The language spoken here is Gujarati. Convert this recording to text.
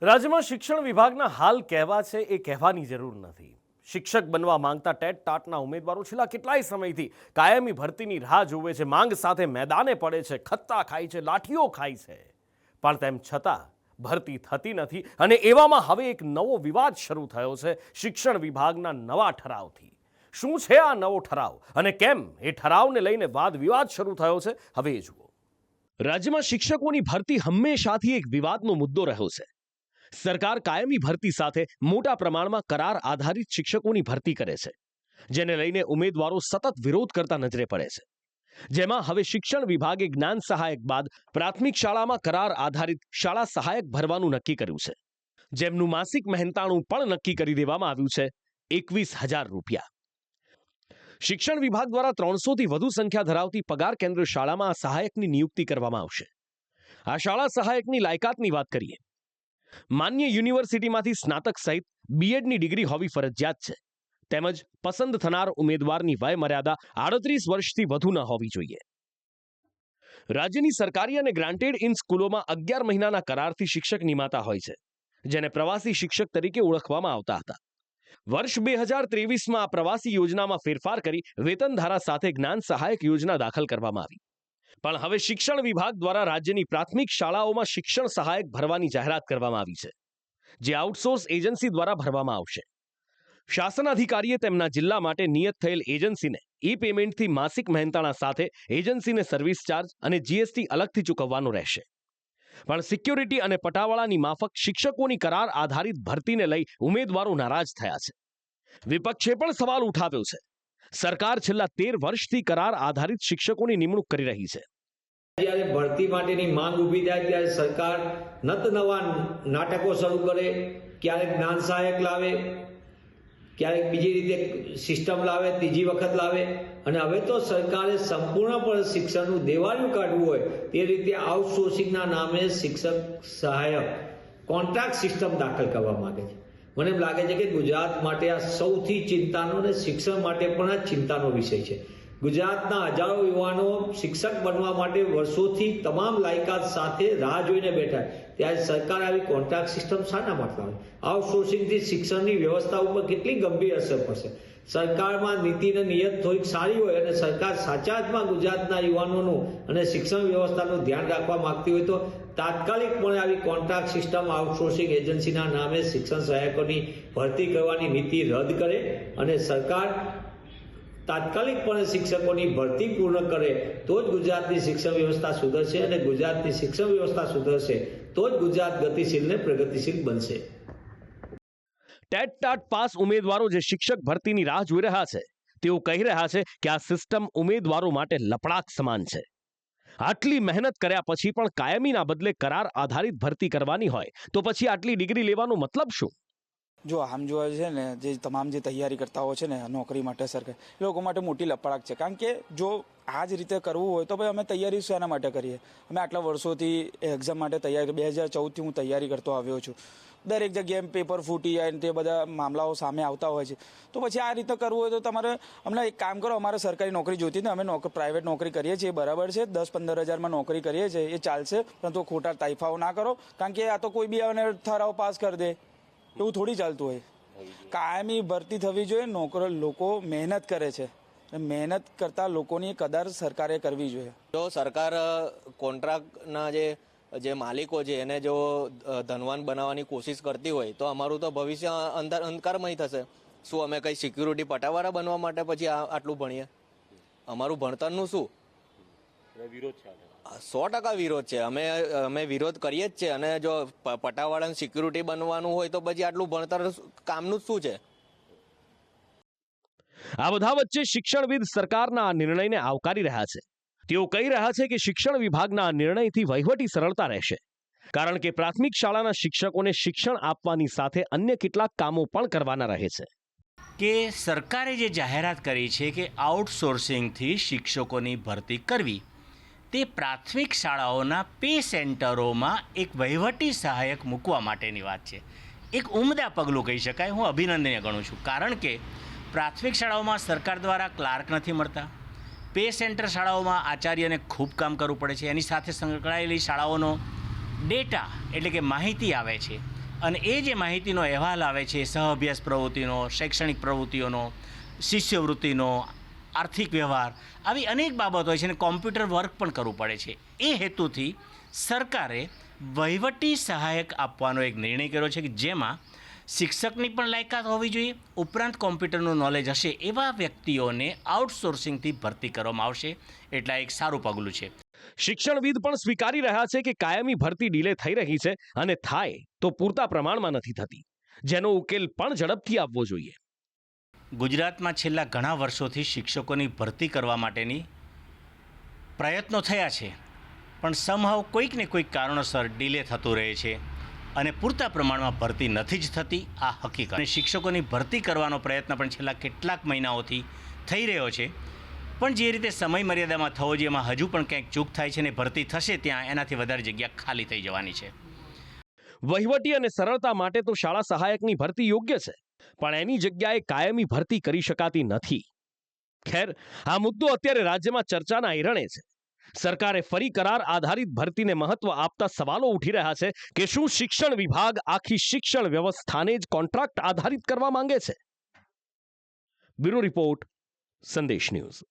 રાજ્યમાં શિક્ષણ વિભાગના હાલ કહેવા છે એ કહેવાની જરૂર નથી। શિક્ષક બનવા માંગતા ટેટ ટાટના ઉમેદવારો છેલ્લા કેટલાય સમયથી કાયમી ભરતીની રાહ જોવે છે, માંગ સાથે મેદાને પડે છે, ખત્તા ખાય છે, લાઠીઓ ખાય છે, પણ તેમ છતાં ભરતી થતી નથી। અને એવામાં હવે એક નવો વિવાદ શરૂ થયો છે શિક્ષણ વિભાગના નવા ઠરાવથી। શું છે આ નવો ઠરાવ અને કેમ એ ઠરાવને લઈને વાદ વિવાદ શરૂ થયો છે, હવે એ જુઓ। રાજ્યમાં શિક્ષકોની ભરતી હંમેશાથી એક વિવાદનો મુદ્દો રહ્યો છે। સરકાર કાયમી ભરતી સાથે મોટા પ્રમાણમાં કરાર આધારિત શિક્ષકોની ભરતી કરે છે, જેને લઈને ઉમેદવારો સતત વિરોધ કરતા નજરે પડે છે। જેમાં હવે શિક્ષણ વિભાગે જ્ઞાન સહાયક બાદ પ્રાથમિક શાળામાં કરાર આધારિત શાળા સહાયક ભરવાનું નક્કી કર્યું છે, જેમનું માસિક મહેનતાણું પણ નક્કી કરી દેવામાં આવ્યું છે 21,000 રૂપિયા। શિક્ષણ વિભાગ દ્વારા 300થી વધુ સંખ્યા ધરાવતી પગાર કેન્દ્ર શાળામાં આ સહાયકની નિયુક્તિ કરવામાં આવશે। આ શાળા સહાયકની લાયકાતની વાત કરીએ, માન્ય યુનિવર્સિટીમાંથી સ્નાતક સહિત બીએડની ડિગ્રી હોવી ફરજિયાત છે, તેમજ પસંદ થનાર ઉમેદવારની વય મર્યાદા 38 વર્ષથી વધુ ન હોવી જોઈએ। રાજ્યની સરકારી અને ગ્રાન્ટેડ ઇન સ્કૂલોમાં 11 મહિનાના કરારથી શિક્ષક નિમાતા હોય છે, જેને પ્રવાસી શિક્ષક તરીકે ઓળખવામાં આવતા હતા। વર્ષ 2023માં આ પ્રવાસી યોજનામાં ફેરફાર કરી વેતન ધારા સાથે જ્ઞાન સહાયક યોજના દાખલ કરવામાં આવી। પણ હવે શિક્ષણ વિભાગ દ્વારા રાજ્યની પ્રાથમિક શાળાઓમાં શિક્ષણ સહાયક ભરવાની જાહેરાત કરવામાં આવી છે, જે આઉટસોર્સ એજન્સી દ્વારા ભરવામાં આવશે। શાસન અધિકારીએ તેમના જિલ્લા માટે નિયત થયેલ એજન્સીને ઈ પેમેન્ટથી માસિક મહેનતાણા સાથે એજન્સીને સર્વિસ ચાર્જ અને જીએસટી અલગથી ચૂકવવાનો રહેશે। પણ સિક્યોરિટી અને પટાવાળાની માફક શિક્ષકોની કરાર આધારિત ભરતીને લઈ ઉમેદવારો નારાજ થયા છે। વિપક્ષે પણ સવાલ ઉઠાવ્યો છે। સરકાર છેલ્લા 13 વર્ષથી કરાર આધારિત શિક્ષકોની નિમણૂક કરી રહી છે। જ્યારે ભરતી માટેની માંગ ઊભી થાય ત્યારે સરકાર નવા નાટકો શરૂ કરે, ક્યારેક જ્ઞાન સહાયક લાવે, ક્યારેક બીજી રીતે સિસ્ટમ લાવે, ત્રીજી વખત લાવે, અને હવે તો સરકારે સંપૂર્ણપણે શિક્ષણનું દેવાળું કાઢવું હોય તે રીતે આઉટસોર્સિંગના નામે શિક્ષક સહાયક કોન્ટ્રાક્ટ સિસ્ટમ દાખલ કરવા માંગે છે। મને એમ લાગે છે કે ગુજરાત માટે આ સૌથી ચિંતાનો અને શિક્ષણ માટે પણ આ ચિંતાનો વિષય છે। ગુજરાતના હજારો યુવાનો શિક્ષક બનવા માટે વર્ષોથી તમામ લાયકાત સાથે રાહ જોઈને બેઠા, ત્યારે સરકાર આવી કોન્ટ્રાક્ટ સિસ્ટમ શાના માટે લાવે? આઉટસોર્સિંગથી શિક્ષણની વ્યવસ્થા ઉપર કેટલી ગંભીર અસર પડશે? સરકારમાં નીતિ અને નિયત થોડીક સારી હોય અને સરકાર સાચા અર્થમાં ગુજરાતના યુવાનોનું અને શિક્ષણ વ્યવસ્થાનું ધ્યાન રાખવા માંગતી હોય તો તાત્કાલિકપણે આવી કોન્ટ્રાક્ટ સિસ્ટમ આઉટસોર્સિંગ એજન્સીના નામે શિક્ષણ સહાયકોની ભરતી કરવાની નીતિ રદ કરે અને સરકાર તાત્કાલિકપણે શિક્ષકોની ભરતી પૂર્ણ કરે તો જ ગુજરાતની શિક્ષણ વ્યવસ્થા સુધરશે, અને ગુજરાતની શિક્ષણ વ્યવસ્થા સુધરશે તો જ ગુજરાત ગતિશીલ ને પ્રગતિશીલ બનશે। ટેટ ટાટ પાસ ઉમેદવારો જે શિક્ષક ભરતીની રાહ જોઈ રહ્યા છે, તેઓ કહી રહ્યા છે કે આ સિસ્ટમ ઉમેદવારો માટે લપડાક સમાન છે। આટલી મહેનત કર્યા પછી પણ કાયમીના બદલે કરાર આધારિત ભરતી કરવાની હોય તો પછી આટલી ડિગ્રી લેવાનો મતલબ શું? જો આમ જોવા છે ને, જે તમામ જે તૈયારી કરતા હોય છે ને નોકરી માટે સરકાર, એ લોકો માટે મોટી લપડાક છે। કારણ કે જો આ જ રીતે કરવું હોય તો ભાઈ અમે તૈયારી શાના માટે કરીએ? અમે આટલા વર્ષોથી એક્ઝામ માટે તૈયારી 2014થી હું તૈયારી કરતો આવ્યો છું। દરેક જગ્યાએ પેપર ફૂટી જાય તે બધા મામલાઓ સામે આવતા હોય છે, તો પછી આ રીતે કરવું હોય તો તમારે અમને એક કામ કરો, અમારે સરકારી નોકરી જોઈતી ને, અમે પ્રાઇવેટ નોકરી કરીએ છીએ, બરાબર છે, 10-15 હજારમાં નોકરી કરીએ છીએ, એ ચાલશે, પરંતુ ખોટા તાઇફાઓ ના કરો, કારણ કે આ તો કોઈ બી આવે ઠરાવ પાસ કરી દે, એવું થોડી ચાલતું હોય। કાયમી ભરતી થવી જોઈએ, લોકો મહેનત કરે છે, મહેનત કરતા લોકોની કદર સરકારે કરવી જોઈએ। જો સરકાર કોન્ટ્રાક્ટના જે માલિકો છે એને જો ધનવાન બનાવવાની કોશિશ કરતી હોય તો અમારું તો ભવિષ્ય અંધકારમય થશે। શું અમે કંઈ સિક્યુરિટી પટાવાળા બનવા માટે પછી આટલું ભણીએ? અમારું ભણતરનું શું? વિરોધ છે, 100% વિરોધ છે। અમે વિરોધ કરીએ જ છે, અને જો પટાવાળાને સિક્યુરિટી બનવાનું હોય તો પછી આટલું ભણતર કામનું શું છે? આ બધા વચ્ચે શિક્ષણવિદ સરકારના આ નિર્ણયને આવકારી રહ્યા છે। તેઓ કહી રહ્યા છે કે શિક્ષણ વિભાગના આ નિર્ણયથી વહીવટી સરળતા રહેશે, કારણ કે પ્રાથમિક શાળાના શિક્ષકોને શિક્ષણ આપવાની સાથે અન્ય કેટલાક કામો પણ કરવાના રહે છે। કે સરકારે જે જાહેરાત કરી છે કે આઉટસોર્સિંગથી શિક્ષકોની ભરતી કરવી, તે પ્રાથમિક શાળાઓના પે સેન્ટરોમાં એક વહીવટી સહાયક મૂકવા માટેની વાત છે। એક ઉમદા પગલું કહી શકાય, હું અભિનંદનીય ગણું છું, કારણ કે પ્રાથમિક શાળાઓમાં સરકાર દ્વારા ક્લાર્ક નથી મળતા, પે સેન્ટર શાળાઓમાં આચાર્યને ખૂબ કામ કરવું પડે છે, એની સાથે સંકળાયેલી શાળાઓનો ડેટા એટલે કે માહિતી આવે છે, અને એ જે માહિતીનો અહેવાલ આવે છે સહઅભ્યાસ પ્રવૃત્તિનો, શૈક્ષણિક પ્રવૃત્તિઓનો, શિષ્યવૃત્તિનો, આર્થિક વ્યવહાર, આવી અનેક બાબતો હોય છે અને કોમ્પ્યુટર વર્ક પણ કરવું પડે છે. એ હેતુથી સરકારે વહીવટી સહાયક આપવાનો એક નિર્ણય કર્યો છે કે જેમાં શિક્ષકની પણ લાયકાત હોવી જોઈએ, ઉપરાંત કોમ્પ્યુટરનું નોલેજ હશે એવા વ્યક્તિઓને આઉટસોર્સિંગથી ભરતી કરવામાં આવશે. એટલે એક સારું પગલું છે. શિક્ષણવિદ પણ સ્વીકારી રહ્યા છે કે કાયમી ભરતી ડીલે થઈ રહી છે અને થાય તો પૂરતા પ્રમાણમાં નથી થતી, જેનો ઉકેલ પણ ઝડપથી આવવો જોઈએ. ગુજરાતમાં છેલ્લા ઘણા વર્ષોથી શિક્ષકોની ભરતી કરવા માટેની પ્રયત્નો થયા છે, પણ સમહાવ કોઈક ને કોઈક કારણોસર ડીલે થતું રહે છે અને પૂરતા પ્રમાણમાં ભરતી નથી જ થતી. આ હકીકત. અને શિક્ષકોની ભરતી કરવાનો પ્રયત્ન પણ છેલ્લા કેટલાક મહિનાઓથી થઈ રહ્યો છે, પણ જે રીતે સમય મર્યાદામાં થવો જોઈએ એમાં હજુ પણ ક્યાંક ચૂક થાય છે અને ભરતી થશે ત્યાં એનાથી વધારે જગ્યા ખાલી થઈ જવાની છે. વહીવટી અને સરળતા માટે તો શાળા સહાયકની ભરતી યોગ્ય છે, પણ એની જગ્યાએ કાયમી ભરતી કરી શકાતી નથી. ખેર, આ મુદ્દો અત્યારે રાજ્યમાં ચર્ચાના એરણે છે. સરકારે ફરી કરાર આધારિત ભરતીને મહત્વ આપતા સવાલો ઉઠી રહ્યા છે કે શું શિક્ષણ વિભાગ આખી શિક્ષણ વ્યવસ્થાને જ કોન્ટ્રાક્ટ આધારિત કરવા માંગે છે? બ્યુરો રિપોર્ટ, સંદેશ ન્યૂઝ.